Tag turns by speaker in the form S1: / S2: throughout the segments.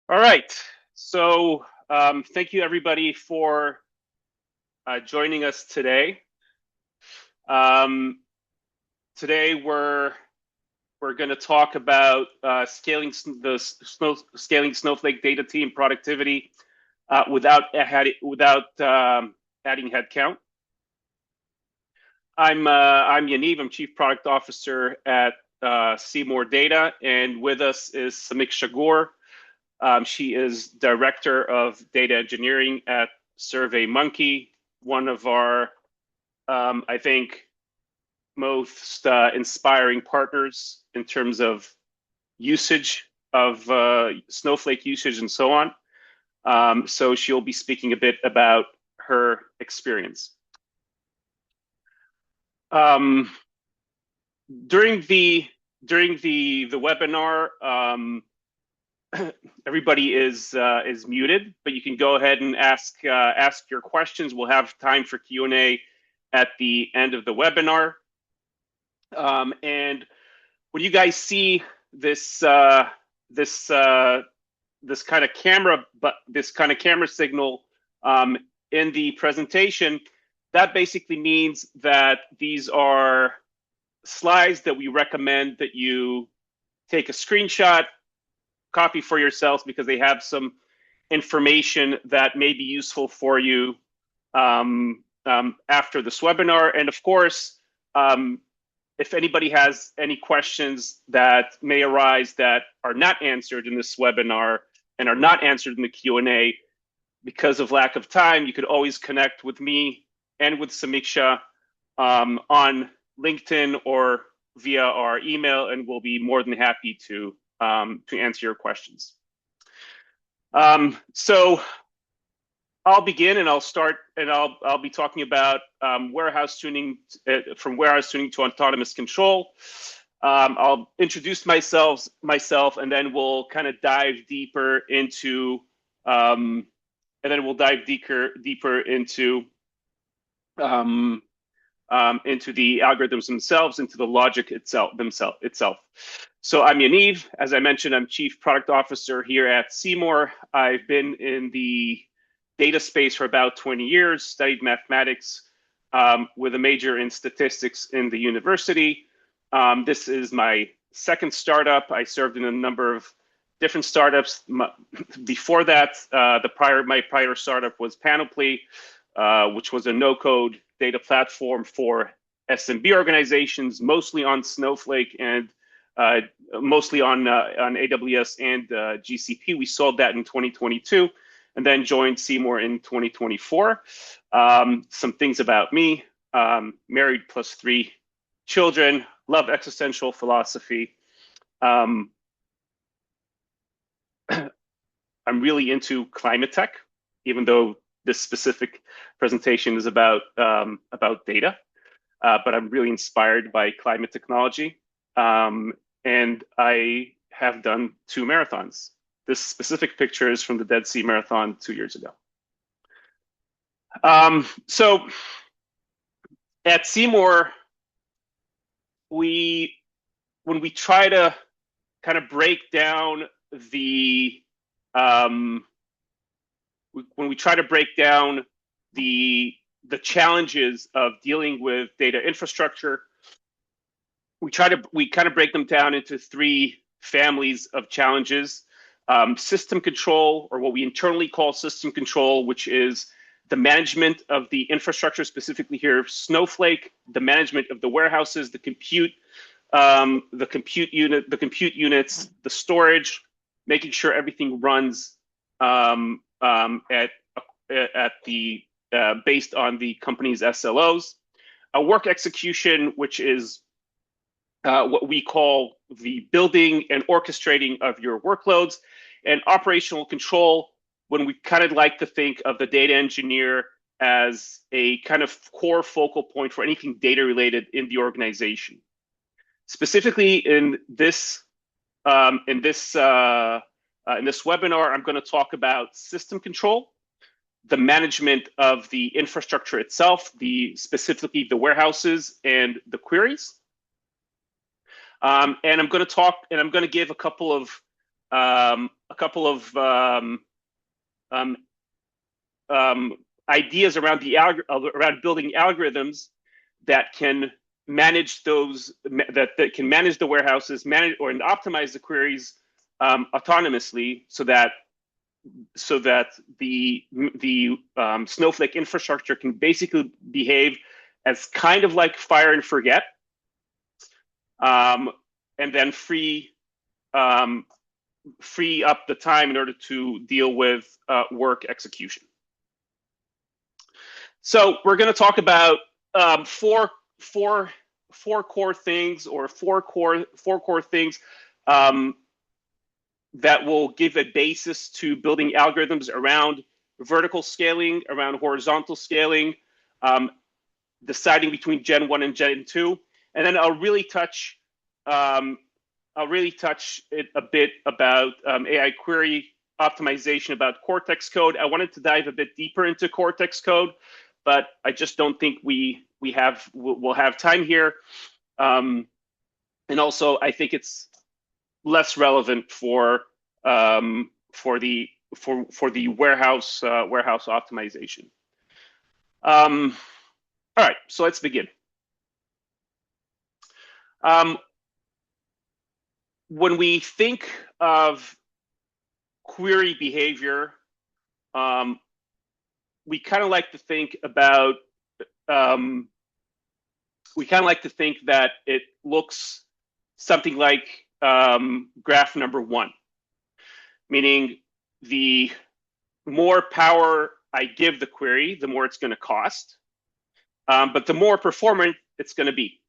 S1: All right. So thank you everybody for joining us today. Um, Today we're going to talk about scaling scaling Snowflake data team productivity without adding headcount. I'm Yaniv. I'm Chief Product Officer at Seemore Data, and with us is Samiksha Gour. She is Director of Data Engineering at SurveyMonkey, one of our, I think, most inspiring partners in terms of usage of Snowflake usage and so on. So she'll be speaking a bit about her experience. Um, during the webinar, everybody is muted, but you can go ahead and ask your questions. We'll have time for Q&A at the end of the webinar. And when you guys see this this kind of camera signal in the presentation, that basically means that these are slides that we recommend that you take a screenshot, copy for yourselves, because they have some information that may be useful for you after this webinar. And of course, if anybody has any questions that may arise that are not answered in this webinar and are not answered in the Q&A because of lack of time, you could always connect with me and with Samiksha on LinkedIn or via our email, and we'll be more than happy to answer your questions. So I'll begin, and I'll start, and I'll be talking about warehouse tuning, from warehouse tuning to autonomous control. I'll introduce myself, and then we'll kind of dive deeper into, deeper into the algorithms themselves, into the logic itself. So I'm Yaniv. As I mentioned, I'm Chief Product Officer here at Seemore. I've been in the data space for about 20 years, studied mathematics with a major in statistics in the university. This is my second startup. I served in a number of different startups. Before that, my prior startup was Panoply, which was a no-code data platform for SMB organizations, mostly on Snowflake and mostly on AWS and GCP. We sold that in 2022 and then joined Seemore in 2024. Some things about me: married plus 3 children, love existential philosophy. I'm really into climate tech, even though this specific presentation is about data, but I'm really inspired by climate technology. And I have done 2 marathons. This specific picture is from the Dead Sea Marathon 2 years ago. So at Seemore, when we try to kind of break down the challenges of dealing with data infrastructure, we kind of break them down into 3 families of challenges. System control, or what we internally call system control, which is the management of the infrastructure, specifically here Snowflake, the management of the warehouses, the compute units, the storage, making sure everything runs based on the company's SLOs. A work execution, which is what we call the building and orchestrating of your workloads. And operational control, when we kind of like to think of the data engineer as a kind of core focal point for anything data related in the organization. Specifically in this webinar, I'm going to talk about system control, the management of the infrastructure itself, specifically the warehouses and the queries. And I'm going to give a couple of a couple of ideas around around building algorithms that can manage those that can manage the warehouses, manage or optimize the queries autonomously, so that the Snowflake infrastructure can basically behave as kind of like fire and forget, and then free up the time in order to deal with work execution. So we're going to talk about four core things, or four core things that will give a basis to building algorithms around vertical scaling, around horizontal scaling, deciding between Gen 1 and Gen 2, and then I'll really touch it a bit about AI query optimization, about Cortex code. I wanted to dive a bit deeper into Cortex code, but I just don't think we'll have time here. And also, I think it's less relevant for the warehouse optimization. All right, so let's begin. When we think of query behavior, we kind of like to think about that it looks something like graph number 1, meaning the more power I give the query, the more it's going to cost, but the more performant it's going to be.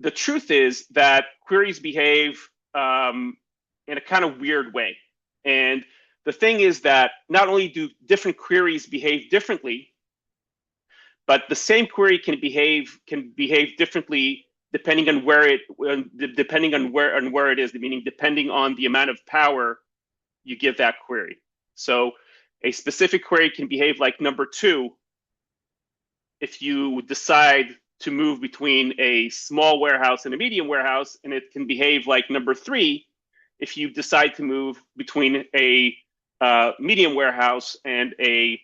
S1: The truth is that queries behave in a kind of weird way. And the thing is that not only do different queries behave differently, but the same query can behave differently depending on where it is, meaning depending on the amount of power you give that query. So a specific query can behave like number 2 if you decide to move between a small warehouse and a medium warehouse, and it can behave like number 3 if you decide to move between a medium warehouse and a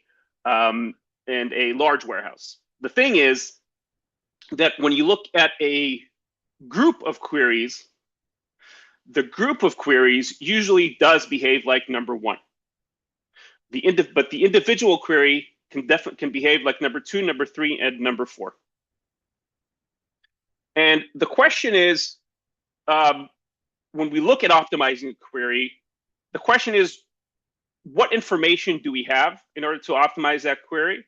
S1: large warehouse. The thing is that when you look at a group of queries, the group of queries usually does behave like number 1. But the individual query can behave like number 2, number 3, and number 4. And the question is, when we look at optimizing a query, the question is, what information do we have in order to optimize that query?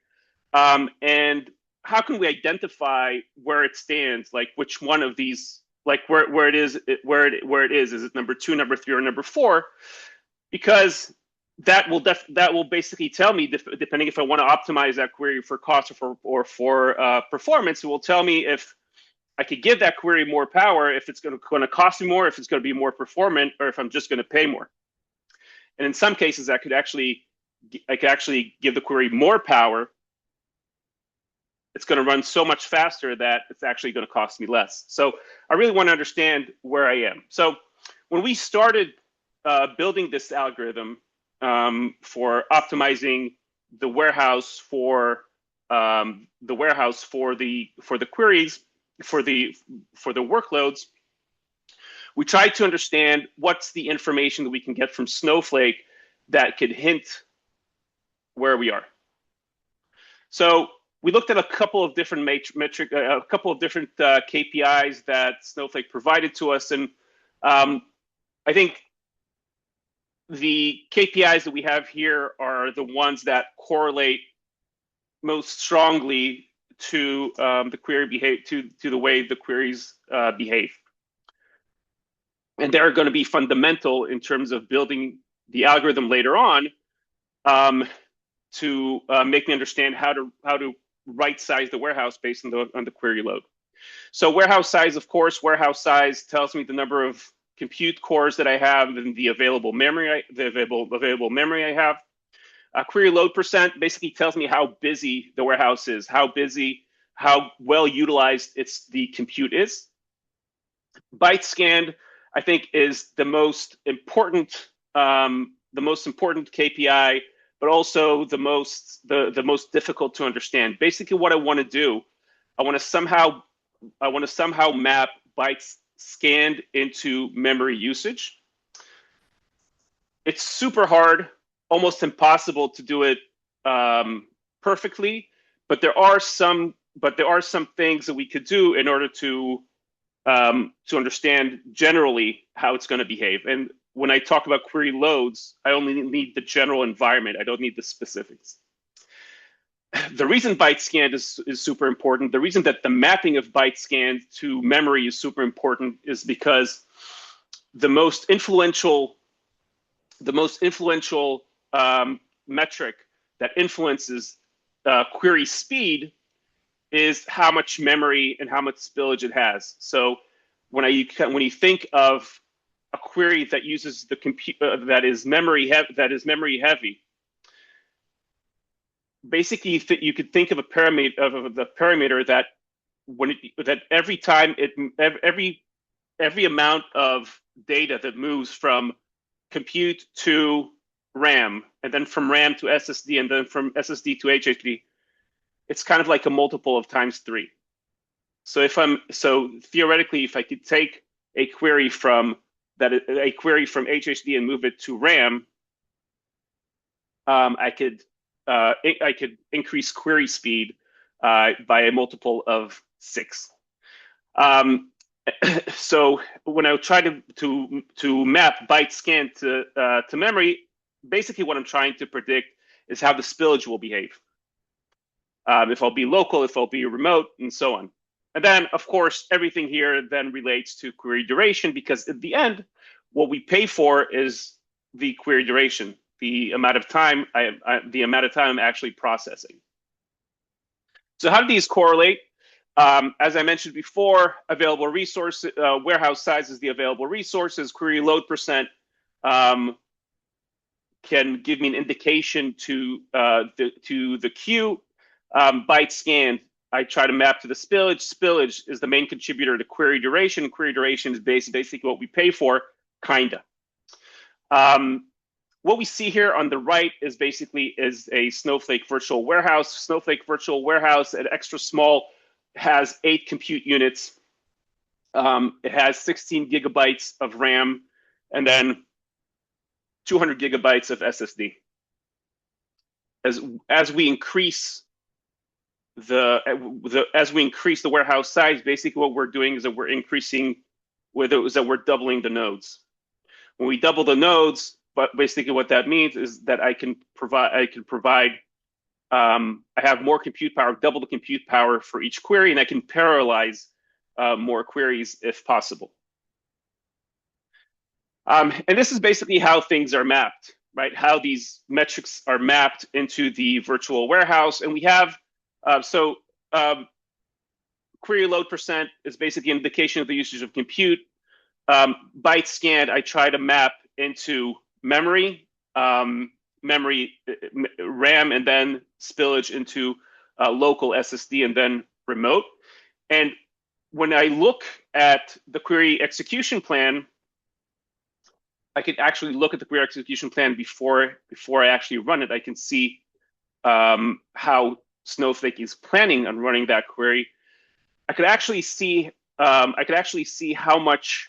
S1: And how can we identify where it stands, like which one of these, like where it is? Is it number 2, number 3, or number 4? Because that will basically tell me, depending if I want to optimize that query for cost or for performance, it will tell me if I could give that query more power, if it's going to cost me more, if it's going to be more performant, or if I'm just going to pay more. And in some cases, I could actually give the query more power. It's going to run so much faster that it's actually going to cost me less. So I really want to understand where I am. So when we started building this algorithm for optimizing the warehouse for the queries for the workloads, we tried to understand what's the information that we can get from Snowflake that could hint where we are. So we looked at a couple of different KPIs that Snowflake provided to us, and I think the KPIs that we have here are the ones that correlate most strongly to the query to the way the queries behave. And they're going to be fundamental in terms of building the algorithm later on to make me understand how to right size the warehouse based on the query load. So warehouse size, of course, warehouse size tells me the number of compute cores that I have and the available memory I have. Query load percent basically tells me how busy the warehouse is, how well utilized the compute is. Bytes scanned I think is the most important KPI, but also the most difficult to understand. Basically, what I want to do, I want to somehow map bytes scanned into memory usage. It's super hard, almost impossible to do it perfectly, but there are some things that we could do in order to understand generally how it's going to behave. And when I talk about query loads, I only need the general environment. I don't need the specifics. The reason byte scanned is super important. The reason that the mapping of byte scanned to memory is super important is because the most influential metric that influences query speed is how much memory and how much spillage it has. So when you think of a query that uses the compute that is memory heavy, basically you could think of a parameter that every time every amount of data that moves from compute to RAM, and then from RAM to SSD, and then from SSD to HDD, it's kind of like a multiple of ×3. So theoretically, if I could take a query from HDD and move it to RAM, I could increase query speed by a multiple of 6. So when I try to map byte scan to memory, basically what I'm trying to predict is how the spillage will behave. If I'll be local, if I'll be remote, and so on. And then, of course, everything here then relates to query duration, because at the end, what we pay for is the query duration, the amount of time I'm actually processing. So how do these correlate? As I mentioned before, available resource warehouse size is the available resources. Query load percent can give me an indication to the queue. Byte scanned, I try to map to the spillage. Spillage is the main contributor to query duration. Query duration is basically what we pay for, kinda. What we see here on the right is basically a Snowflake virtual warehouse. Snowflake virtual warehouse at extra small has 8 compute units. It has 16 gigabytes of RAM and then 200 gigabytes of SSD. As we increase the warehouse size, basically what we're doing is that we're doubling the nodes. When we double the nodes, but basically what that means is that I have more compute power, double the compute power for each query, and I can parallelize more queries if possible. And this is basically how things are mapped, right? How these metrics are mapped into the virtual warehouse. And we have, query load percent is basically an indication of the usage of compute. Byte scanned, I try to map into memory, RAM, and then spillage into local SSD, and then remote. And when I look at the query execution plan, I can actually look at the query execution plan before I actually run it. I can see how Snowflake is planning on running that query. I could actually see how much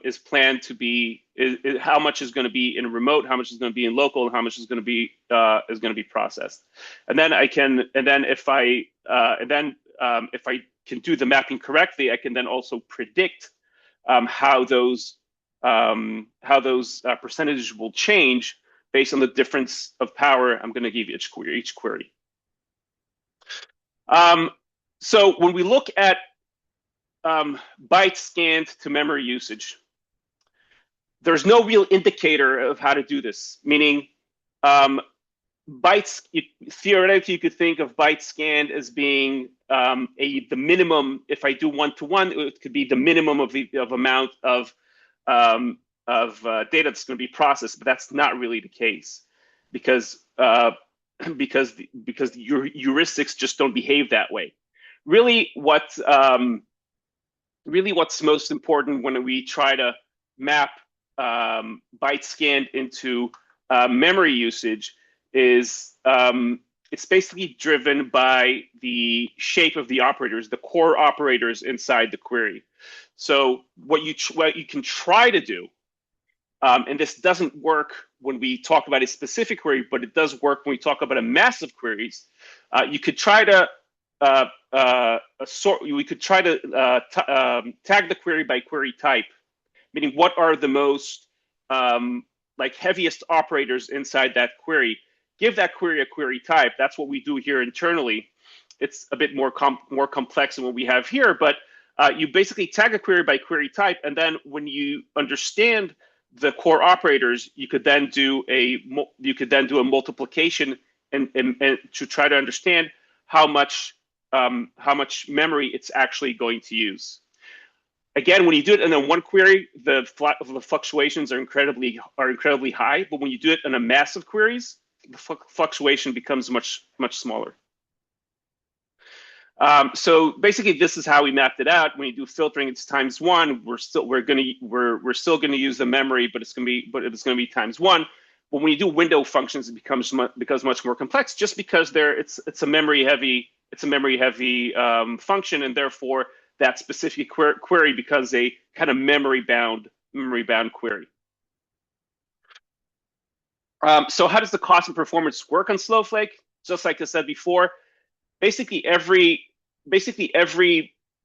S1: is planned to be, how much is going to be in remote, how much is going to be in local, and how much is going to be processed. And then if I can do the mapping correctly, I can then also predict how those percentages will change based on the difference of power I'm going to give each query. So when we look at bytes scanned to memory usage, there's no real indicator of how to do this, meaning bytes, theoretically, you could think of bytes scanned as being the minimum. If I do one-to-one, it could be the minimum of amount of data that's going to be processed, but that's not really the case because the heuristics just don't behave that way. Really, what's most important when we try to map bytes scanned into memory usage is it's basically driven by the shape of the operators, the core operators inside the query. So what you can try to do, and this doesn't work when we talk about a specific query, but it does work when we talk about a massive queries. You could try to we could try to tag the query by query type, meaning what are the most like heaviest operators inside that query. Give that query a query type. That's what we do here internally. It's a bit more complex than what we have here, but you basically tag a query by query type, and then when you understand the core operators, you could then do a multiplication and to try to understand how much memory it's actually going to use. Again, when you do it in a one query, the fluctuations are incredibly high. But when you do it in a massive queries, the fluctuation becomes much smaller. So basically, this is how we mapped it out. When you do filtering, it's ×1. We're still gonna use the memory, but it's gonna be ×1. But when you do window functions, it becomes much more complex, just because it's a memory heavy function, and therefore that specific query becomes a kind of memory bound query. So how does the cost and performance work on Snowflake? Just like I said before, basically every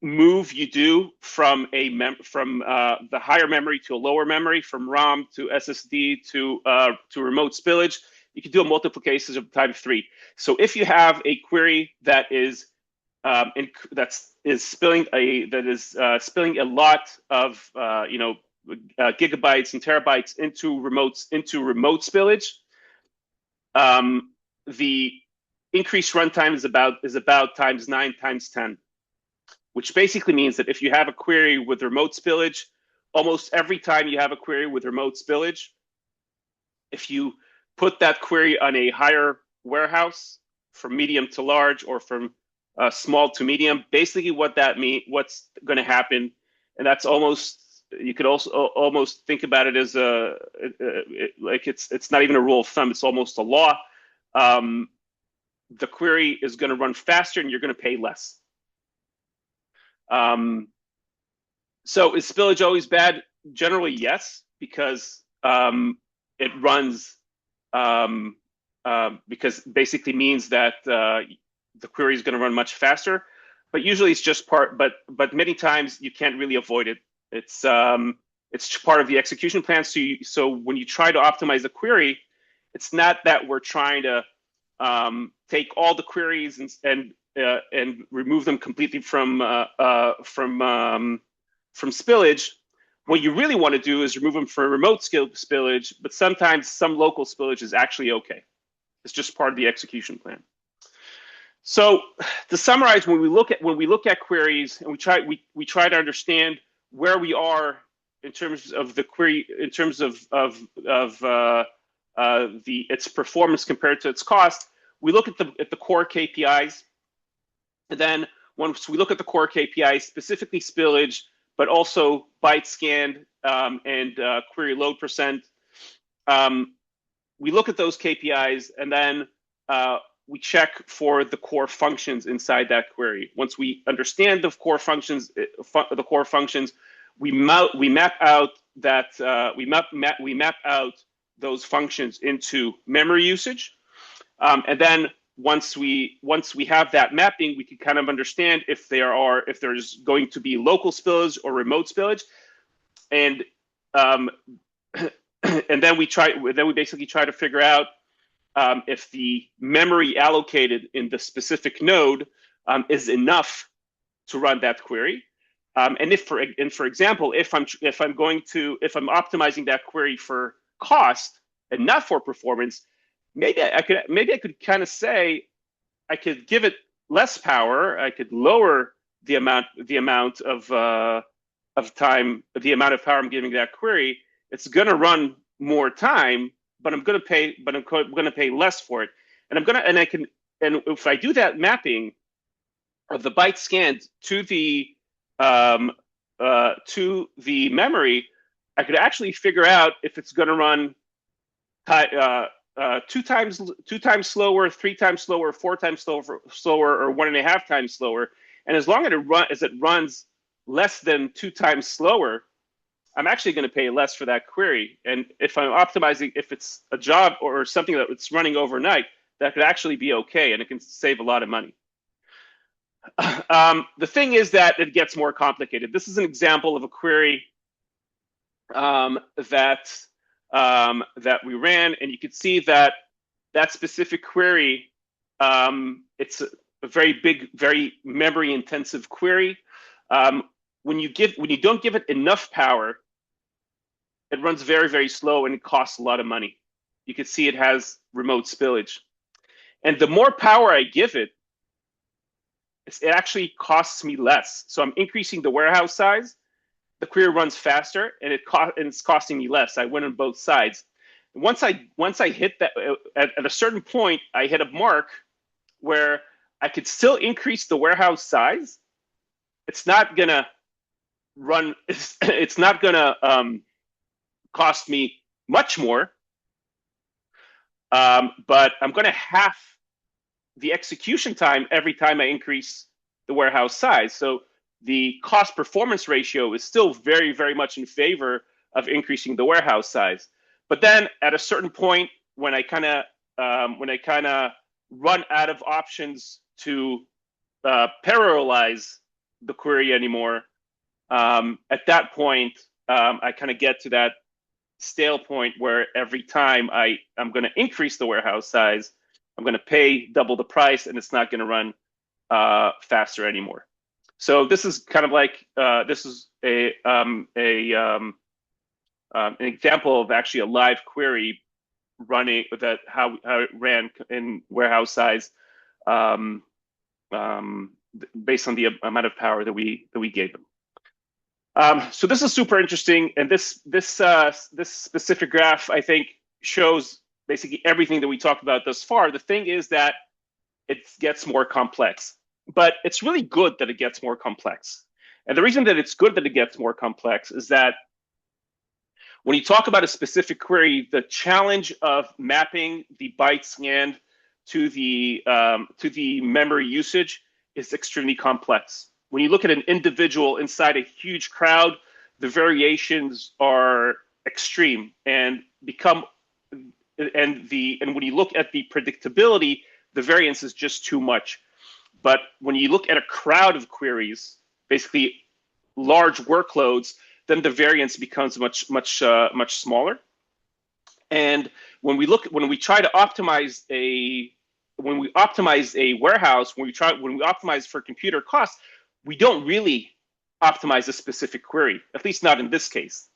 S1: move you do from the higher memory to a lower memory, from ROM to SSD to remote spillage, you can do a multiplication of time 3. So if you have a query that is spilling a lot of gigabytes and terabytes into remote spillage, the increased runtime is about ×9 ×10, which basically means that if you have a query with remote spillage, almost every time you have a query with remote spillage, if you put that query on a higher warehouse, from medium to large or from small to medium, basically what's going to happen, and that's you could also almost think about it as like it's not even a rule of thumb, it's almost a law. The query is going to run faster and you're going to pay less. So is spillage always bad? Generally, yes, because it runs because basically means that the query is going to run much faster. But usually it's just but many times you can't really avoid it. It's part of the execution plan. So when you try to optimize the query, it's not that we're trying to take all the queries and remove them completely from spillage. What you really want to do is remove them from remote spillage, but sometimes some local spillage is actually okay. It's just part of the execution plan. So to summarize, when we look at queries and we try to understand where we are in terms of the query, in terms of its performance compared to its cost, we look at the core KPIs, and then once we look at the core KPIs, specifically spillage, but also bytes scanned and query load percent, we look at those KPIs, and then we check for the core functions inside that query. Once we understand the core functions, we map out those functions into memory usage, and then once we have that mapping, we can kind of understand if there's going to be local spillage or remote spillage, and then we basically try to figure out if the memory allocated in the specific node is enough to run that query. And for example, if I'm optimizing that query for cost and not for performance, maybe I could kind of say I could give it less power. I could lower the amount of power I'm giving that query. It's going to run more time, but I'm going to pay less for it. And if I do that mapping of the byte scanned to the memory, I could actually figure out if it's going to run two times slower, 3 times slower, 4 times slower, or 1.5 times slower. And as long as it runs less than 2 times slower, I'm actually going to pay less for that query. And if I'm optimizing, if it's a job or something that it's running overnight, that could actually be okay, and it can save a lot of money. The thing is that it gets more complicated. This is an example of a query that we ran, and you could see that specific query, it's a very big, very memory-intensive query. When you don't give it enough power, it runs very, very slow, and it costs a lot of money. You can see it has remote spillage. And the more power I give it, it actually costs me less. So I'm increasing the warehouse size, the query runs faster, and it's costing me less. I win on both sides. Once I hit that, at a certain point, I hit a mark where I could still increase the warehouse size. It's not gonna run. It's not gonna cost me much more, but I'm gonna half the execution time every time I increase the warehouse size. So the cost performance ratio is still very, very much in favor of increasing the warehouse size. But then at a certain point, when I kind of run out of options to parallelize the query anymore, at that point, I kind of get to that stale point where every time I'm going to increase the warehouse size, I'm going to pay double the price, and it's not going to run faster anymore. So this is kind of like this is an example of actually a live query running that how it ran in warehouse size based on the amount of power that we gave them. So this is super interesting, and this specific graph, I think, shows basically everything that we talked about thus far. The thing is that it gets more complex, but it's really good that it gets more complex. And the reason that it's good that it gets more complex is that when you talk about a specific query, the challenge of mapping the byte scanned to the memory usage is extremely complex. When you look at an individual inside a huge crowd, the variations are extreme and when you look at the predictability, the variance is just too much. But when you look at a crowd of queries, basically large workloads, then the variance becomes much smaller. And when we try to optimize a warehouse, when we optimize for computer costs, we don't really optimize a specific query, at least not in this case.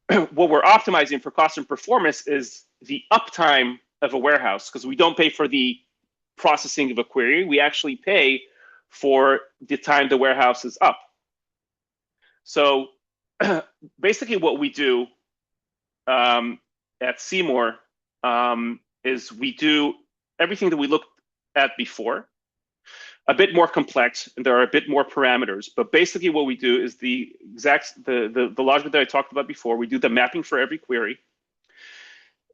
S1: What we're optimizing for cost and performance is the uptime of a warehouse, because we don't pay for the processing of a query. We actually pay for the time the warehouse is up. So basically what we do at Seemore is we do everything that we looked at before, a bit more complex, and there are a bit more parameters. But basically what we do is the logic that I talked about before. We do the mapping for every query.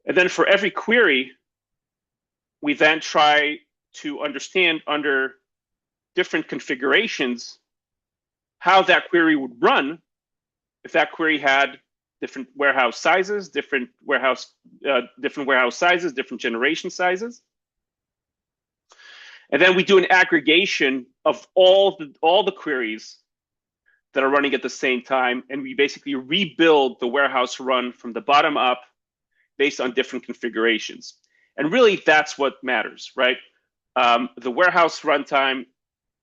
S1: And then for every query, we then try to understand under different configurations how that query would run if that query had different warehouse sizes, different warehouse sizes, different generation sizes. And then we do an aggregation of all the queries that are running at the same time, and we basically rebuild the warehouse run from the bottom up based on different configurations. And really, that's what matters, right? The warehouse runtime,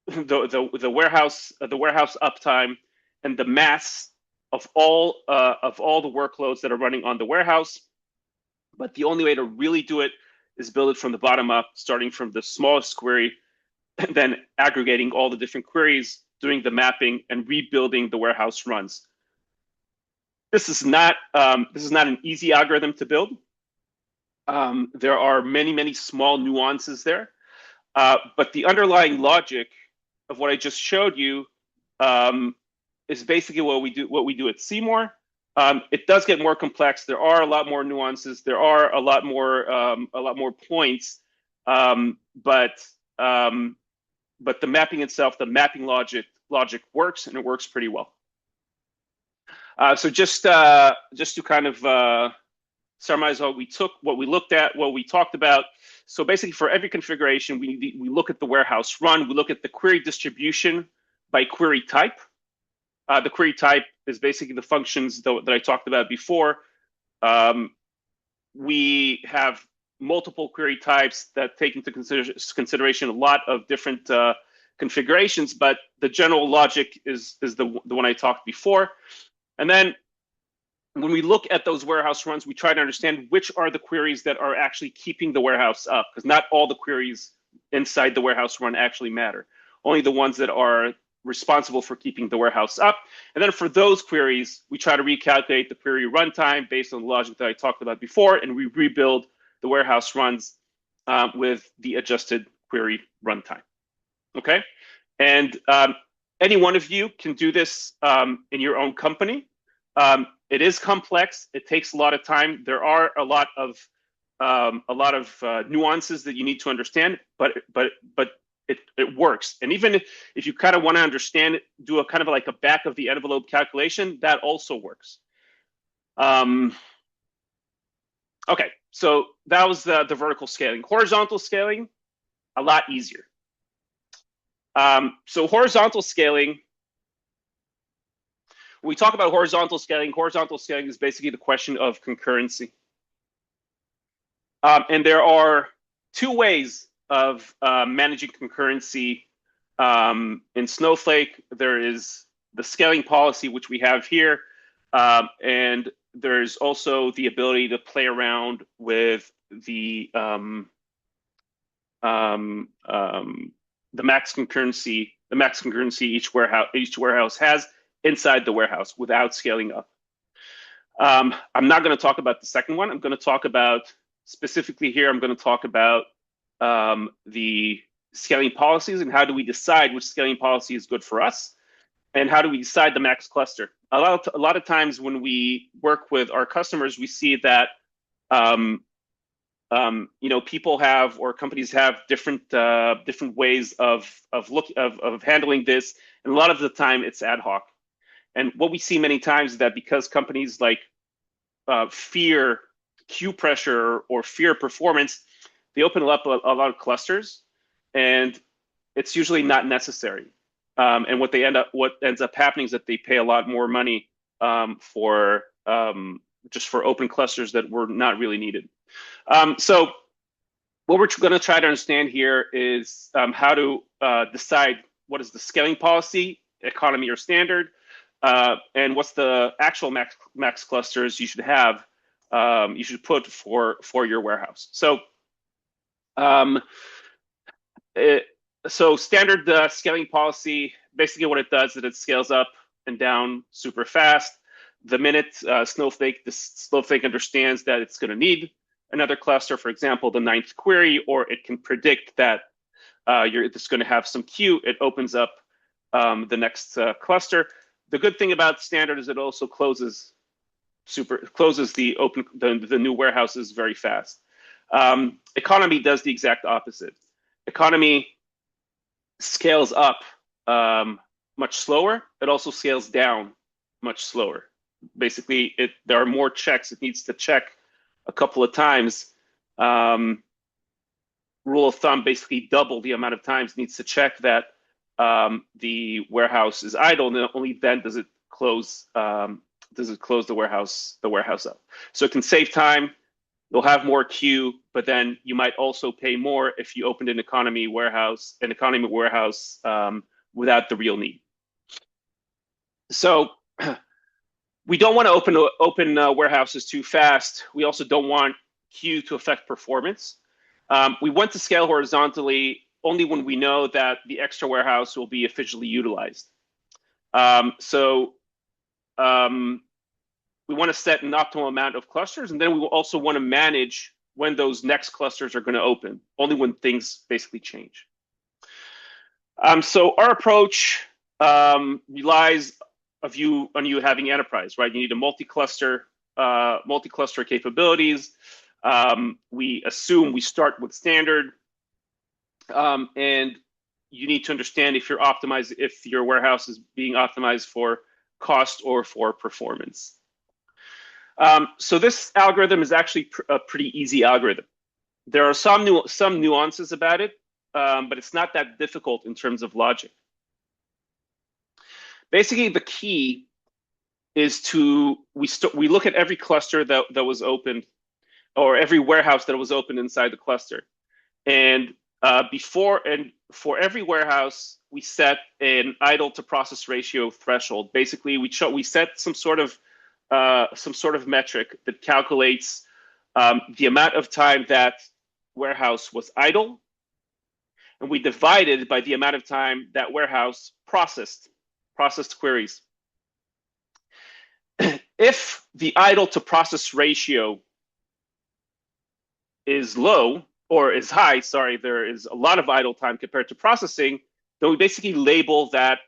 S1: the warehouse uptime, and the mass of all the workloads that are running on the warehouse. But the only way to really do it is build it from the bottom up, starting from the smallest query, and then aggregating all the different queries, doing the mapping, and rebuilding the warehouse runs. This is not an easy algorithm to build. There are many small nuances there, but the underlying logic of what I just showed you is basically what we do at Seemore. It does get more complex. There are a lot more nuances. There are a lot more points. But the mapping itself, the mapping logic works, and it works pretty well. So just to kind of summarize what we looked at, what we talked about. So basically, for every configuration, we look at the warehouse run. We look at the query distribution by query type. The query type is basically the functions that I talked about before. We have multiple query types that take into consideration a lot of different configurations, but the general logic is the one I talked before. And then when we look at those warehouse runs, we try to understand which are the queries that are actually keeping the warehouse up, because not all the queries inside the warehouse run actually matter. Only the ones that are responsible for keeping the warehouse up. And then for those queries, we try to recalculate the query runtime based on the logic that I talked about before, and we rebuild the warehouse runs with the adjusted query runtime. Okay, and any one of you can do this in your own company. It is complex. It takes a lot of time. There are a lot of nuances that you need to understand, but it works. And even if you kind of want to understand it, do a kind of like a back of the envelope calculation, that also works. Okay, so that was the vertical scaling. Horizontal scaling, a lot easier. So horizontal scaling, when we talk about horizontal scaling is basically the question of concurrency. And there are two ways of managing concurrency in Snowflake. There is the scaling policy, which we have here, and there's also the ability to play around with the max concurrency each warehouse has inside the warehouse without scaling up. I'm not going to talk about the second one. I'm going to talk about specifically here. I'm going to talk about the scaling policies and how do we decide which scaling policy is good for us, and how do we decide the max cluster. A lot of times when we work with our customers, we see that people have, or companies have, different ways of handling this, and a lot of the time it's ad hoc. And what we see many times is that because companies like fear queue pressure or fear performance, they open up a lot of clusters, and it's usually not necessary. And what ends up happening is that they pay a lot more money for open clusters that were not really needed. So what we're going to try to understand here is how to decide what is the scaling policy, economy or standard, and what's the actual max clusters you should have, you should put for your warehouse. So standard scaling policy, basically what it does is it scales up and down super fast. The minute Snowflake understands that it's going to need another cluster, for example, the 9th query, or it can predict that it's going to have some queue, it opens up the next cluster. The good thing about standard is it also closes the new warehouses very fast. Economy does the exact opposite. Economy scales up much slower. It also scales down much slower. Basically, there are more checks. It needs to check a couple of times. Rule of thumb, basically double the amount of times it needs to check that the warehouse is idle, and only then does it close the warehouse up. So it can save time. You'll have more queue, but then you might also pay more if you opened an economy warehouse without the real need. So we don't want to open warehouses too fast. We also don't want queue to affect performance. We want to scale horizontally only when we know that the extra warehouse will be efficiently utilized. We want to set an optimal amount of clusters, and then we will also want to manage when those next clusters are going to open, only when things basically change. So our approach relies you having enterprise, right? You need a multi-cluster capabilities. We assume we start with standard, and you need to understand if your warehouse is being optimized for cost or for performance. So this algorithm is actually a pretty easy algorithm. There are some nuances about it, but it's not that difficult in terms of logic. Basically, the key is we look at every cluster that was opened, or every warehouse that was opened inside the cluster, and for every warehouse we set an idle to process ratio threshold. Basically, we set some sort of metric that calculates the amount of time that warehouse was idle, and we divide it by the amount of time that warehouse processed queries. If the idle to process ratio is low, or is high, sorry, there is a lot of idle time compared to processing, then we basically label that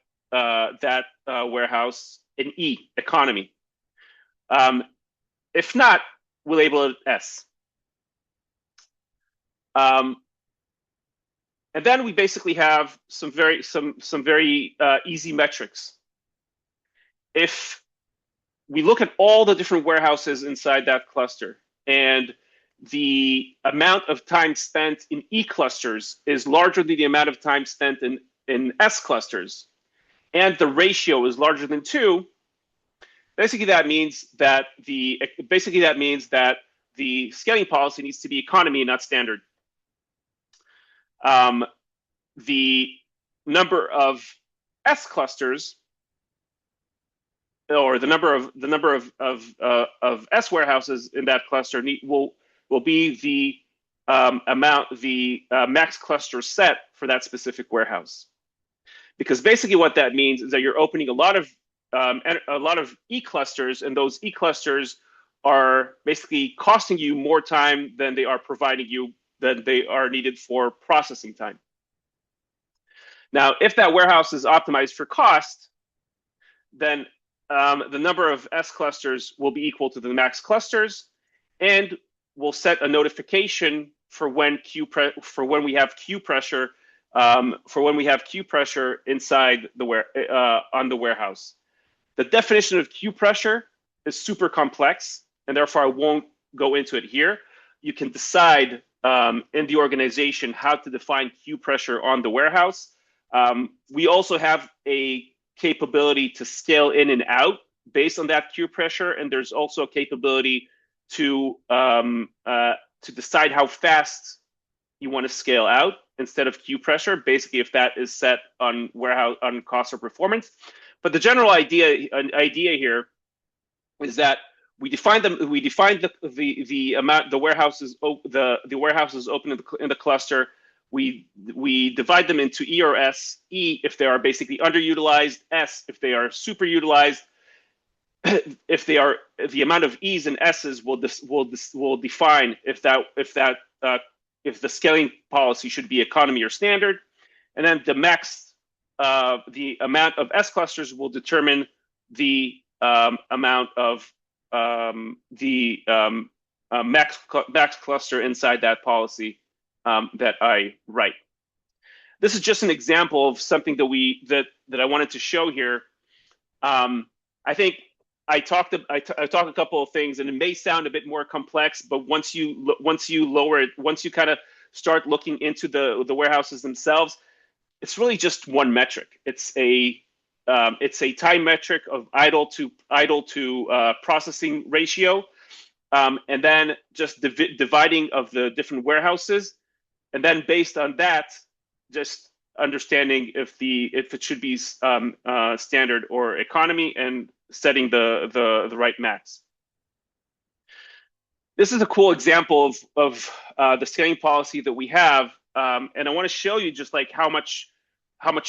S1: warehouse an E, economy. If not, we label it S. And then we basically have some very easy metrics. If we look at all the different warehouses inside that cluster, and the amount of time spent in E clusters is larger than the amount of time spent in S clusters, and the ratio is larger than 2, basically that means that the scaling policy needs to be economy, not standard. The number of S clusters, or the number of S warehouses in that cluster will be the max cluster set for that specific warehouse. Because basically what that means is that you're opening a lot of E clusters, and those E clusters are basically costing you more time than they are providing you, than they are needed for processing time. Now, if that warehouse is optimized for cost, then the number of S clusters will be equal to the max clusters, and we'll set a notification for when we have queue pressure inside on the warehouse. The definition of queue pressure is super complex, and therefore I won't go into it here. You can decide in the organization how to define queue pressure on the warehouse. We also have a capability to scale in and out based on that queue pressure, and there's also a capability to decide how fast you want to scale out instead of queue pressure, basically if that is set on cost or performance. But the general idea here is that we define the amount the warehouses open in the cluster. We divide them into E or S. E if they are basically underutilized, S if they are super utilized. If they are, the amount of E's and S's will define if the scaling policy should be economy or standard, and then the amount of S clusters will determine the amount of max cluster inside that policy that I write. This is just an example of something that I wanted to show here. I think I talked a couple of things, and it may sound a bit more complex, but once you lower it, once you kind of start looking into the warehouses themselves, it's really just one metric. It's a time metric of idle to processing ratio, and then just dividing of the different warehouses, and then based on that, just understanding if it should be standard or economy, and setting the right max. This is a cool example of the scaling policy that we have, and I want to show you just like how much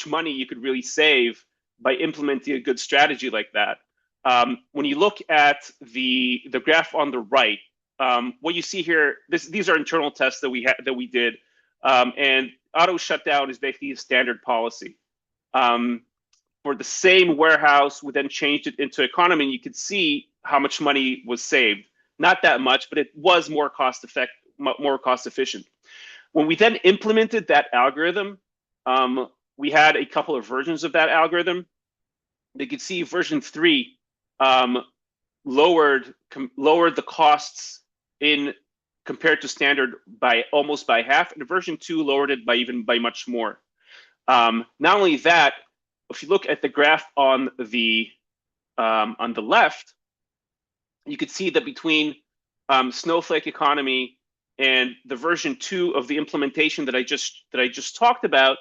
S1: money you could really save by implementing a good strategy like that. When you look at the graph on the right, what you see here, these are internal tests that we did, and auto shutdown is basically a standard policy. for the same warehouse, we then changed it into economy, and you could see how much money was saved. Not that much, but it was more cost efficient. When we then implemented that algorithm, we had a couple of versions of that algorithm. You could see version 3 lowered the costs in compared to standard by almost by half, and version 2 lowered it by much more. Not only that, if you look at the graph on the left, you could see that between Snowflake economy and the version 2 of the implementation that I just talked about,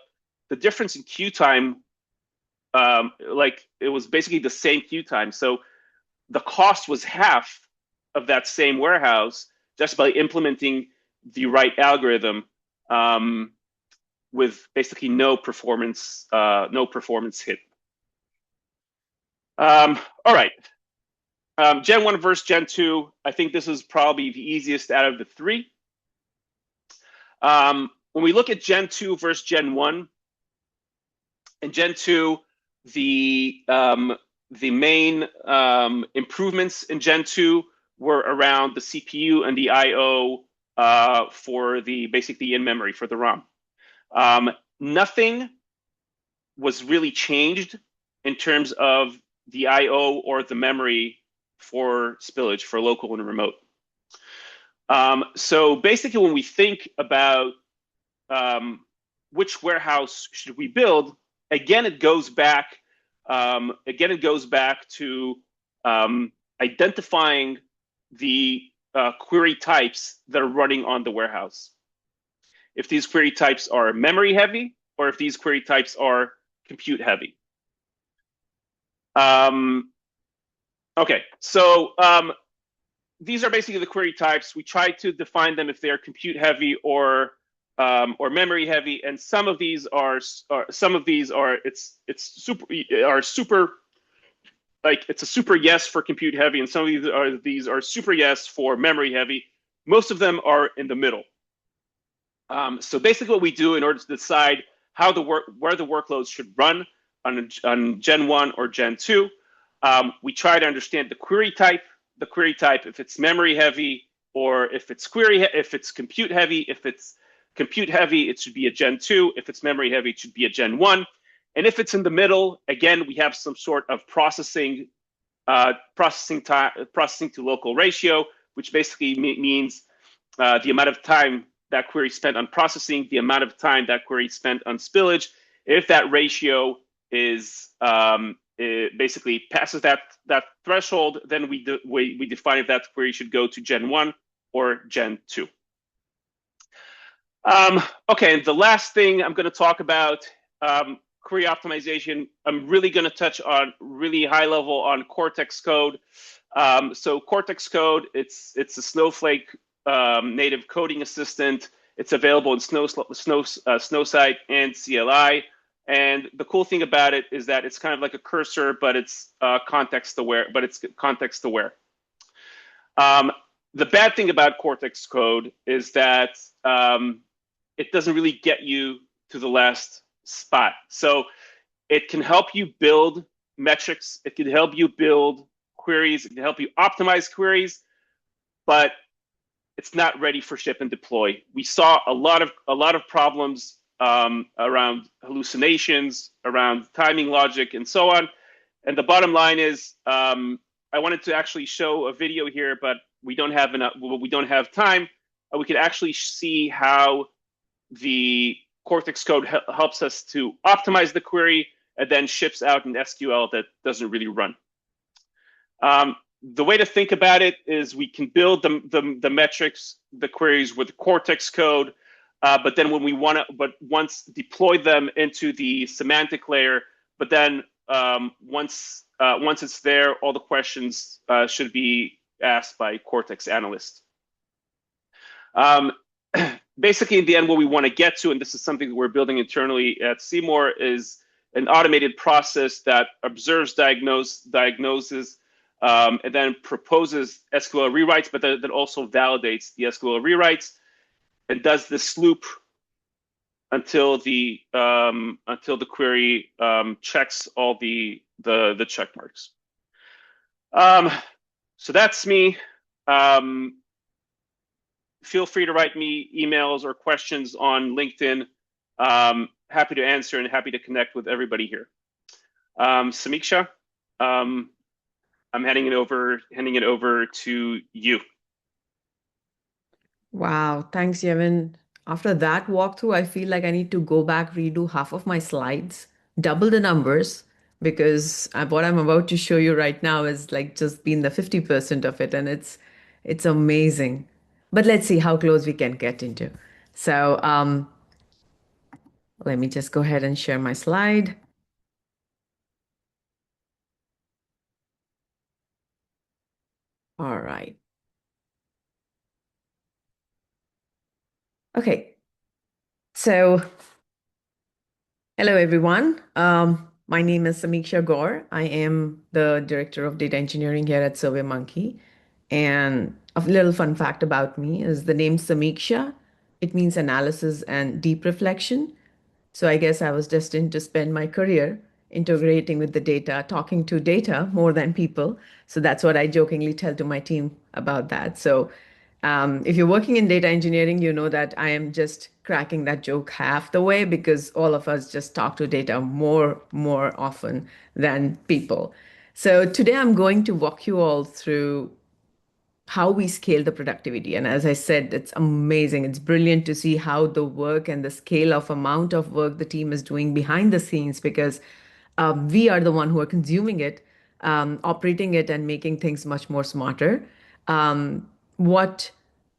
S1: the difference in queue time, like it was basically the same queue time. So the cost was half of that same warehouse just by implementing the right algorithm, with basically no performance hit. All right. Gen 1 versus Gen 2, I think this is probably the easiest out of the three. When we look at Gen 2 versus Gen 1, in Gen 2, the main improvements in Gen 2 were around the CPU and the I/O for basically in memory for the ROM. Nothing was really changed in terms of the I/O or the memory for spillage, for local and remote. So basically, when we think about which warehouse should we build, again, it goes back to identifying the query types that are running on the warehouse. If these query types are memory heavy, or if these query types are compute heavy. Okay, so these are basically the query types. We try to define them if they are compute heavy or memory heavy, and some of these are super like it's a super yes for compute heavy, and some of these are super yes for memory heavy. Most of them are in the middle. So basically, what we do in order to decide where the workloads should run on Gen 1 or Gen 2, we try to understand the query type. If it's memory heavy, or if it's compute heavy. If it's compute heavy, it should be a Gen 2. If it's memory heavy, it should be a Gen 1. And if it's in the middle, again, we have some sort of processing to local ratio, which basically means the amount of time that query spent on processing, the amount of time that query spent on spillage. If that ratio is it basically passes that threshold, then we define if that query should go to Gen 1 or Gen 2. Okay, the last thing I'm going to talk about, query optimization. I'm really going to touch on really high level on Cortex code. So Cortex code, it's a Snowflake native coding assistant. It's available in Snowsight and CLI. And the cool thing about it is that it's kind of like a cursor, but it's context aware. The bad thing about Cortex code is that it doesn't really get you to the last spot. So it can help you build metrics. It can help you build queries. It can help you optimize queries, but it's not ready for ship and deploy. We saw a lot of problems around hallucinations, around timing logic, and so on. And the bottom line is, I wanted to actually show a video here, but we don't have enough. We don't have time. We could actually see how the Cortex code helps us to optimize the query and then ships out an SQL that doesn't really run. The way to think about it is we can build the metrics, the queries with Cortex code, but then once deploy them into the semantic layer, but then once it's there, all the questions should be asked by Cortex analysts. Basically, in the end, what we want to get to, and this is something that we're building internally at Seemore, is an automated process that observes diagnoses, and then proposes SQL rewrites, but that also validates the SQL rewrites and does this loop until the query checks all the check marks. So that's me. Feel free to write me emails or questions on LinkedIn. Happy to answer and happy to connect with everybody here. Samiksha, I'm handing it over to you.
S2: Wow, thanks, Yevin. After that walkthrough, I feel like I need to go back, redo half of my slides, double the numbers, because what I'm about to show you right now is like just been the 50% of it, and it's amazing. But let's see how close we can get into. So let me just go ahead and share my slide. All right. Okay. So hello, everyone. My name is Samiksha Gour. I am the Director of Data Engineering here at SurveyMonkey. And a little fun fact about me is the name Samiksha. It means analysis and deep reflection. So I guess I was destined to spend my career integrating with the data, talking to data more than people. So that's what I jokingly tell to my team about that. So if you're working in data engineering, you know that I am just cracking that joke half the way because all of us just talk to data more often than people. So today I'm going to walk you all through how we scale the productivity. And as I said, it's amazing. It's brilliant to see how the work and the scale of amount of work the team is doing behind the scenes because we are the one who are consuming it, operating it, and making things much more smarter. What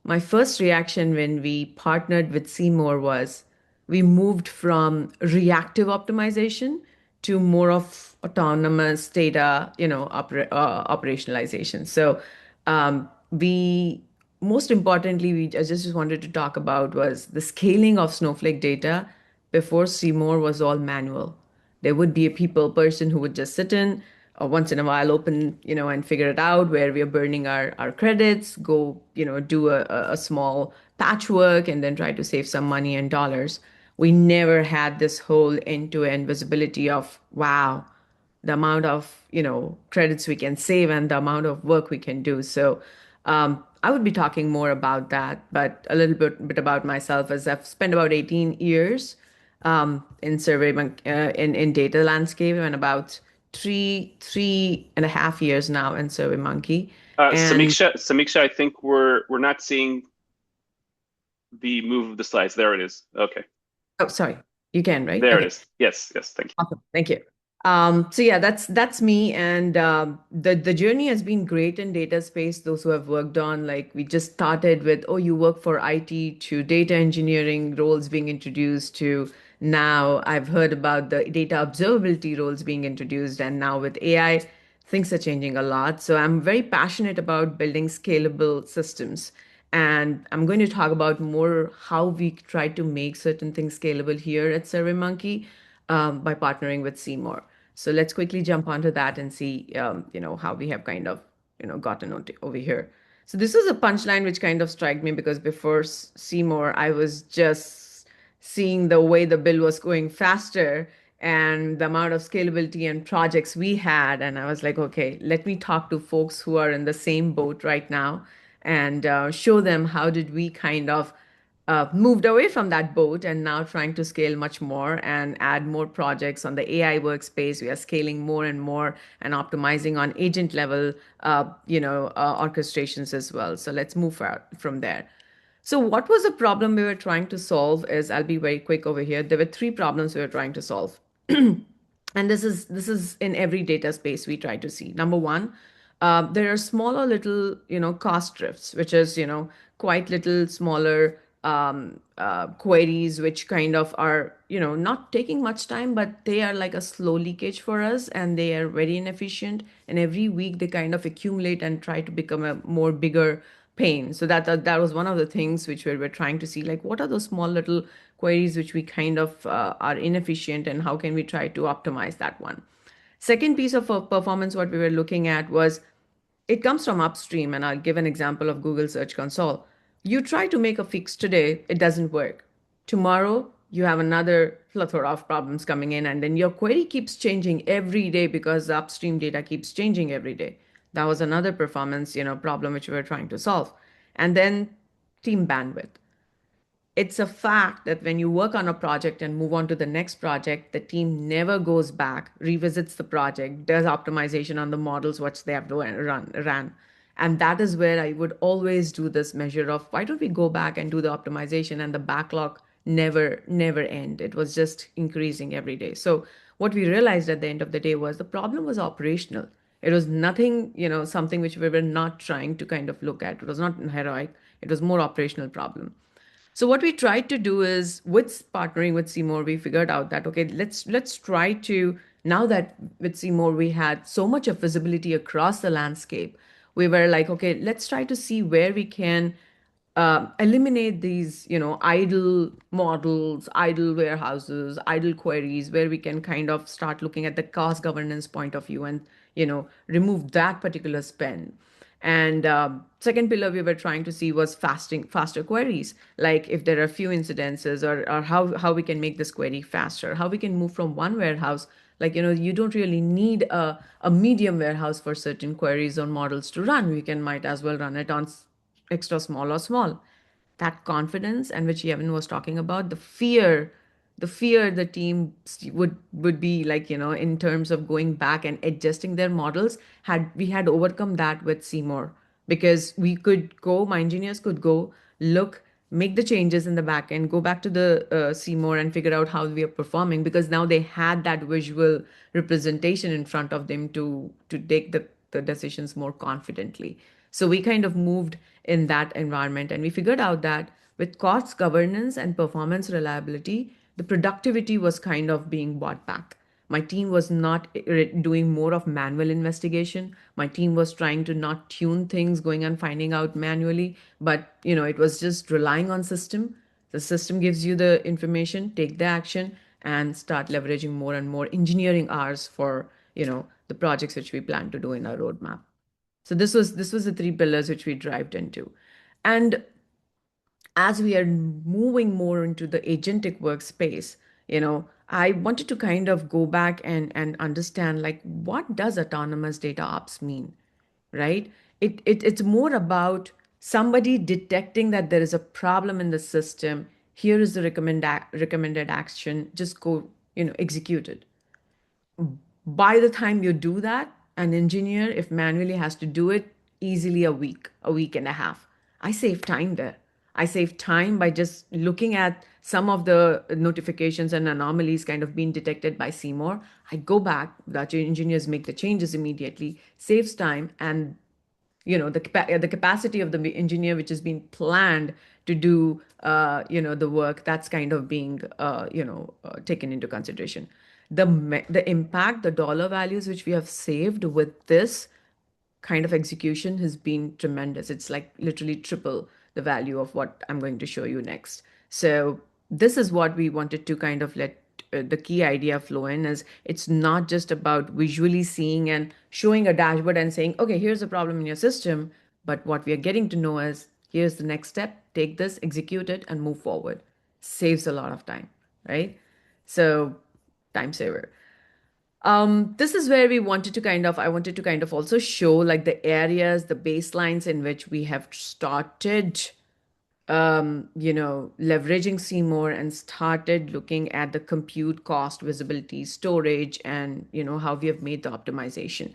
S2: my first reaction when we partnered with Seemore was we moved from reactive optimization to more of autonomous data, operationalization. So we most importantly, I just wanted to talk about was the scaling of Snowflake data before Seemore was all manual. There would be a person who would just sit in once in a while, open, and figure it out where we are burning our credits, go, do a small patchwork and then try to save some money and dollars. We never had this whole end-to-end visibility of, wow, the amount of credits we can save and the amount of work we can do. So I would be talking more about that, but a little bit about myself as I've spent about 18 years in in data landscape and about three and a half years now in SurveyMonkey. And
S1: Samiksha, I think we're not seeing the move of the slides. There it is. Okay.
S2: oh, sorry, you can, right?
S1: There it
S2: Okay.
S1: is. Yes, yes, thank you.
S2: Awesome. Thank you. So yeah, that's me, and the journey has been great in data space. Those who have worked on, like, we just started with, oh, you work for IT, to data engineering roles being introduced, to now I've heard about the data observability roles being introduced, and now with AI, things are changing a lot. So I'm very passionate about building scalable systems. And I'm going to talk about more how we try to make certain things scalable here at SurveyMonkey by partnering with Seemore. So let's quickly jump onto that and see, how we have kind of, gotten over here. So this is a punchline which kind of struck me because before Seemore, I was just seeing the way the bill was going faster and the amount of scalability and projects we had. And I was like, okay, let me talk to folks who are in the same boat right now and show them how did we kind of moved away from that boat and now trying to scale much more and add more projects on the AI workspace. We are scaling more and more and optimizing on agent level, orchestrations as well. So let's move from there. So what was the problem we were trying to solve is, I'll be very quick over here. There were three problems we were trying to solve. And this is in every data space we try to see. Number one, there are smaller little cost drifts, which is quite little smaller queries which kind of are not taking much time, but they are like a slow leakage for us and they are very inefficient, and every week they kind of accumulate and try to become a more bigger pain. So that was one of the things which we were trying to see, like what are those small little queries which we kind of are inefficient, and how can we try to optimize that one. Second piece of performance what we were looking at was, it comes from upstream, and I'll give an example of Google Search Console. You try to make a fix today, it doesn't work. Tomorrow you have another plethora of problems coming in, and then your query keeps changing every day because the upstream data keeps changing every day. That was another performance, problem which we were trying to solve. And then team bandwidth. It's a fact that when you work on a project and move on to the next project, the team never goes back, revisits the project, does optimization on the models which they have ran. And that is where I would always do this measure of why don't we go back and do the optimization, and the backlog never end. It was just increasing every day. So what we realized at the end of the day was the problem was operational. It was nothing, something which we were not trying to kind of look at. It was not heroic. It was more operational problem. So what we tried to do is, with partnering with Seemore, we figured out that okay, let's try to, now that with Seemore we had so much of visibility across the landscape, we were like, okay, let's try to see where we can eliminate these, idle models, idle warehouses, idle queries, where we can kind of start looking at the cost governance point of view and, remove that particular spend. And second pillar we were trying to see was faster queries, like if there are few incidences, or how we can make this query faster, how we can move from one warehouse. Like, you don't really need a medium warehouse for certain queries or models to run. We can might as well run it on extra small or small. That confidence, and which Yevon was talking about, the fear the team would be like, in terms of going back and adjusting their models, we had overcome that with Seemore, because my engineers could go look, make the changes in the back end, go back to the Seemore and figure out how we are performing, because now they had that visual representation in front of them to take the decisions more confidently. So we kind of moved in that environment, and we figured out that with cost governance and performance reliability, the productivity was kind of being brought back. My team was not doing more of manual investigation. My team was trying to not tune things, going and finding out manually, but it was just relying on system. The system gives you the information, take the action, and start leveraging more and more engineering hours for the projects which we plan to do in our roadmap. So this was the three pillars which we dived into. And as we are moving more into the agentic workspace, I wanted to kind of go back and understand, like, what does autonomous data ops mean, right? It's more about somebody detecting that there is a problem in the system. Here is the recommended action. Just go, execute it. By the time you do that, an engineer, if manually, has to do it easily a week and a half. I save time there. I save time by just looking at some of the notifications and anomalies kind of being detected by Seemore. I go back, that engineers make the changes immediately, saves time, and the capacity of the engineer which has been planned to do the work, that's kind of being taken into consideration. The impact, the dollar values which we have saved with this kind of execution has been tremendous. It's like literally triple the value of what I'm going to show you next. So this is what we wanted to kind of let the key idea flow in, is it's not just about visually seeing and showing a dashboard and saying, okay, here's a problem in your system. But what we are getting to know is, here's the next step, take this, execute it, and move forward. Saves a lot of time, right? So time saver. This is where I wanted to kind of also show like the areas, the baselines in which we have started, leveraging Seemore and started looking at the compute cost, visibility, storage, and, how we have made the optimization.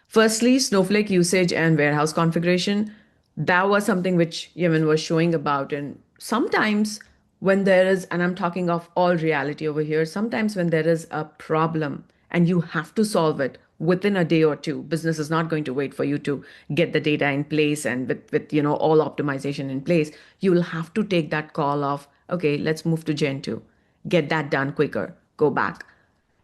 S2: Firstly, Snowflake usage and warehouse configuration. That was something which Yemen was showing about. And sometimes when there is, and I'm talking of all reality over here, sometimes when there is a problem and you have to solve it within a day or two, business is not going to wait for you to get the data in place and with all optimization in place. You will have to take that call of, okay, let's move to Gen 2, get that done quicker, go back.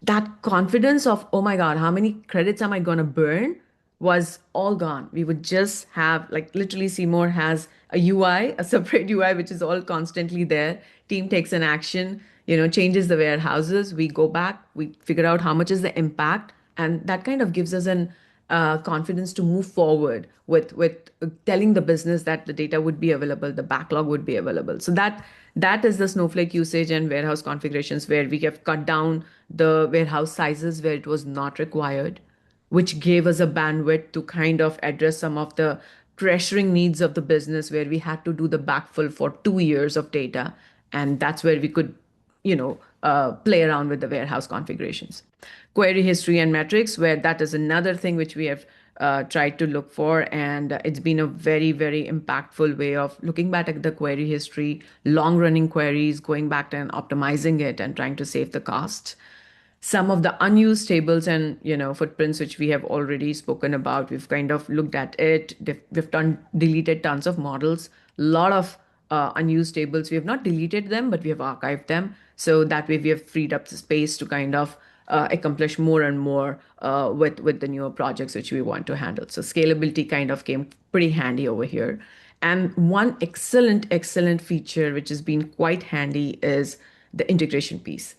S2: That confidence of, oh my God, how many credits am I going to burn, was all gone. We would just have, like, literally Seemore has a UI, a separate UI, which is all constantly there. Team takes an action, changes the warehouses. We go back, we figure out how much is the impact. And that kind of gives us confidence to move forward with telling the business that the data would be available, the backlog would be available. So that is the Snowflake usage and warehouse configurations where we have cut down the warehouse sizes where it was not required, which gave us a bandwidth to kind of address some of the pressuring needs of the business where we had to do the backfill for 2 years of data. And that's where we could, play around with the warehouse configurations. Query history and metrics, where that is another thing which we have tried to look for. And it's been a very, very impactful way of looking back at the query history, long running queries, going back and optimizing it and trying to save the cost. Some of the unused tables and footprints which we have already spoken about, we've kind of looked at it. We've deleted tons of models, a lot of unused tables. We have not deleted them, but we have archived them, so that way we have freed up the space to kind of accomplish more and more with the newer projects which we want to handle. So scalability kind of came pretty handy over here. And one excellent feature which has been quite handy is the integration piece.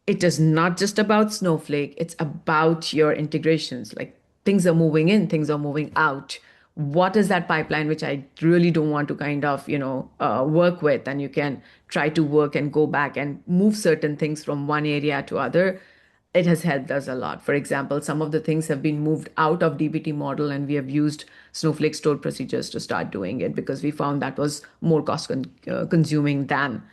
S2: It is not just about Snowflake, it's about your integrations. Like, things are moving in, things are moving out. What is that pipeline which I really don't want to kind of, work with? And you can try to work and go back and move certain things from one area to other. It has helped us a lot. For example, some of the things have been moved out of DBT model, and we have used Snowflake stored procedures to start doing it because we found that was more consuming than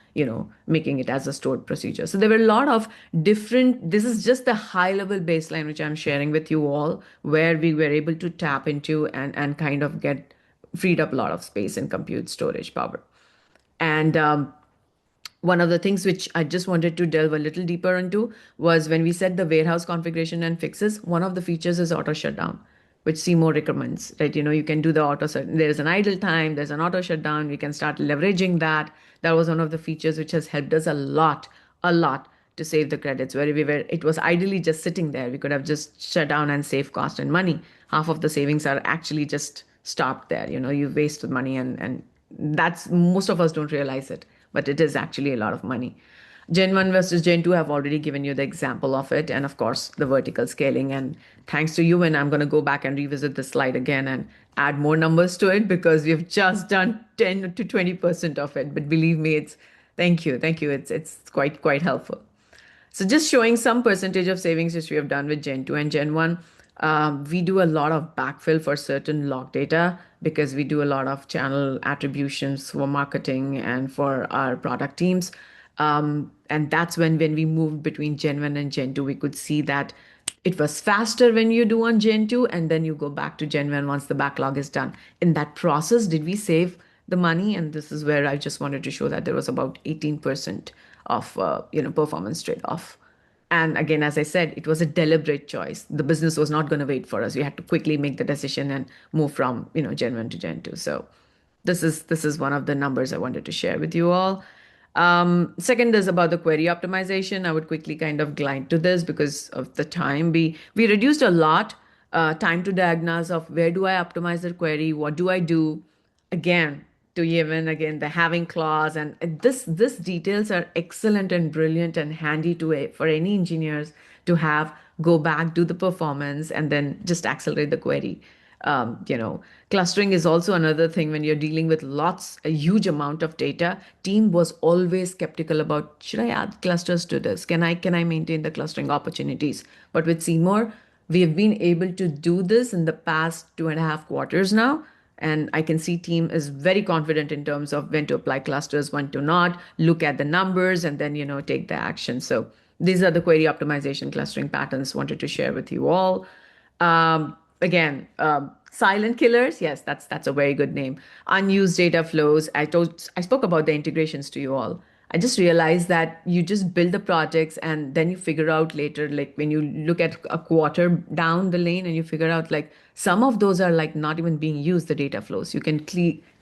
S2: making it as a stored procedure. So there were a lot of different. This is just the high level baseline which I'm sharing with you all, where we were able to tap into and kind of get freed up a lot of space and compute storage power. And one of the things which I just wanted to delve a little deeper into was when we set the warehouse configuration and fixes, one of the features is auto shutdown, which Seemore recommends, right? You can do the auto shut. There's an idle time, there's an auto shutdown. We can start leveraging that. That was one of the features which has helped us a lot to save the credits where it was ideally just sitting there. We could have just shut down and save cost and money. Half of the savings are actually just stopped there. You wasted money, and that's, most of us don't realize it, but it is actually a lot of money. Gen 1 versus Gen 2 have already given you the example of it. And of course, the vertical scaling. And thanks to you, and I'm going to go back and revisit the slide again and add more numbers to it because we've just done 10 to 20% of it. But believe me, thank you. Thank you. It's quite helpful. So just showing some percentage of savings which we have done with Gen 2 and Gen 1. We do a lot of backfill for certain log data because we do a lot of channel attributions for marketing and for our product teams. And that's when we moved between Gen 1 and Gen 2, we could see that it was faster when you do on Gen 2, and then you go back to Gen 1 once the backlog is done. In that process, did we save the money? And this is where I just wanted to show that there was about 18% of performance trade-off. And again, as I said, it was a deliberate choice. The business was not going to wait for us. We had to quickly make the decision and move from Gen 1 to Gen 2. So this is one of the numbers I wanted to share with you all. Second is about the query optimization. I would quickly kind of glide to this because of the time. We reduced a lot time to diagnose of where do I optimize the query, what do I do. Again, to even again the having clause, and this details are excellent and brilliant and handy for any engineers to have. Go back, do the performance, and then just accelerate the query. Clustering is also another thing when you're dealing with a huge amount of data. Team was always skeptical about, should I add clusters to this? Can I maintain the clustering opportunities? But with Seemore, we have been able to do this in the past 2.5 quarters now. And I can see team is very confident in terms of when to apply clusters, when to not, look at the numbers, and then, take the action. So these are the query optimization clustering patterns wanted to share with you all. Again, silent killers. Yes, that's a very good name. Unused data flows. I spoke about the integrations to you all. I just realized that you just build the projects and then you figure out later, like when you look at a quarter down the lane and you figure out like some of those are like not even being used, the data flows. You can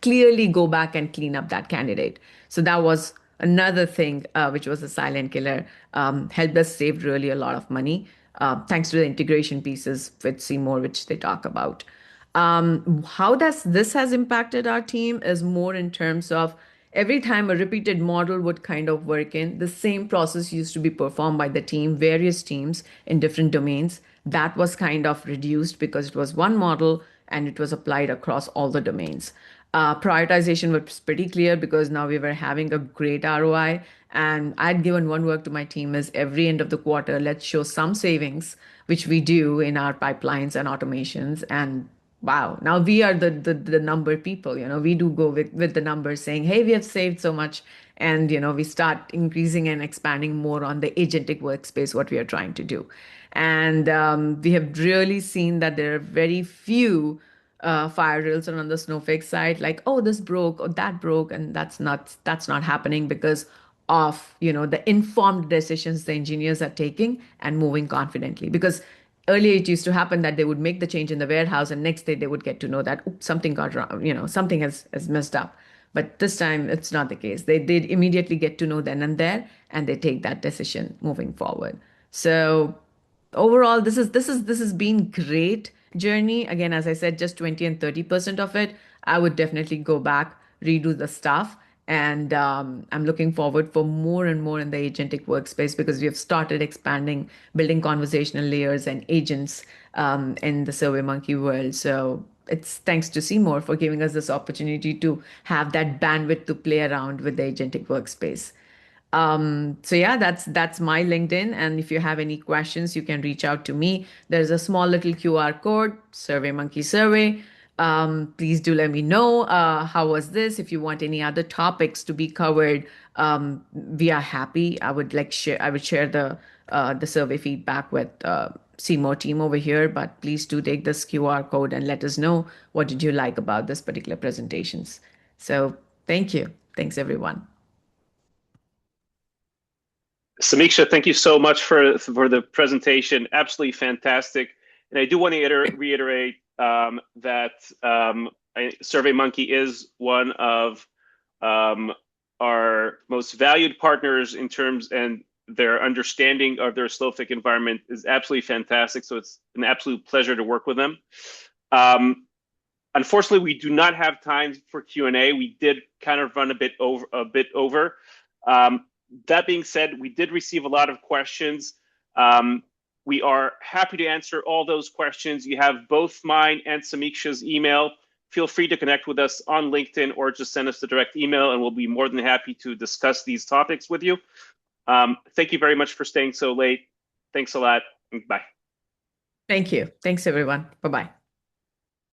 S2: clearly go back and clean up that candidate. So that was another thing which was a silent killer, helped us save really a lot of money thanks to the integration pieces with Seemore, which they talk about. How this has impacted our team is more in terms of every time a repeated model would kind of work in, the same process used to be performed by the team, various teams in different domains. That was kind of reduced because it was one model and it was applied across all the domains. Prioritization was pretty clear because now we were having a great ROI. And I'd given one work to my team is every end of the quarter, let's show some savings, which we do in our pipelines and automations. And wow, now we are the number people, we do go with the numbers saying, hey, we have saved so much. And, we start increasing and expanding more on the agentic workspace, what we are trying to do. And we have really seen that there are very few fire drills on the Snowflake side, like, oh, this broke or that broke, and that's not happening because of the informed decisions the engineers are taking and moving confidently. Because earlier it used to happen that they would make the change in the warehouse, and next day they would get to know that oops, something got wrong, something has messed up. But this time it's not the case. They did immediately get to know then and there, and they take that decision moving forward. So overall this has been great journey. Again, as I said, just 20 and 30% of it. I would definitely go back, redo the stuff. And I'm looking forward for more and more in the agentic workspace because we have started expanding, building conversational layers and agents in the SurveyMonkey world. So it's thanks to Seemore for giving us this opportunity to have that bandwidth to play around with the agentic workspace. So yeah, that's my LinkedIn. And if you have any questions, you can reach out to me. There's a small little QR code, SurveyMonkey Survey. Please do let me know how was this. If you want any other topics to be covered, we are happy. I would share the survey feedback with Seemore team over here. But please do take this QR code and let us know what did you like about this particular presentations. So thank you. Thanks everyone.
S1: Samiksha, thank you so much for the presentation. Absolutely fantastic. And I do want to reiterate that SurveyMonkey is one of our most valued partners in terms, and their understanding of their Snowflake environment is absolutely fantastic. So it's an absolute pleasure to work with them. Unfortunately, we do not have time for Q&A. We did kind of run a bit over. That being said, we did receive a lot of questions. We are happy to answer all those questions. You have both mine and Samiksha's email. Feel free to connect with us on LinkedIn or just send us the direct email, and we'll be more than happy to discuss these topics with you. Thank you very much for staying so late. Thanks a lot. Bye.
S2: Thank you. Thanks, everyone. Bye-bye.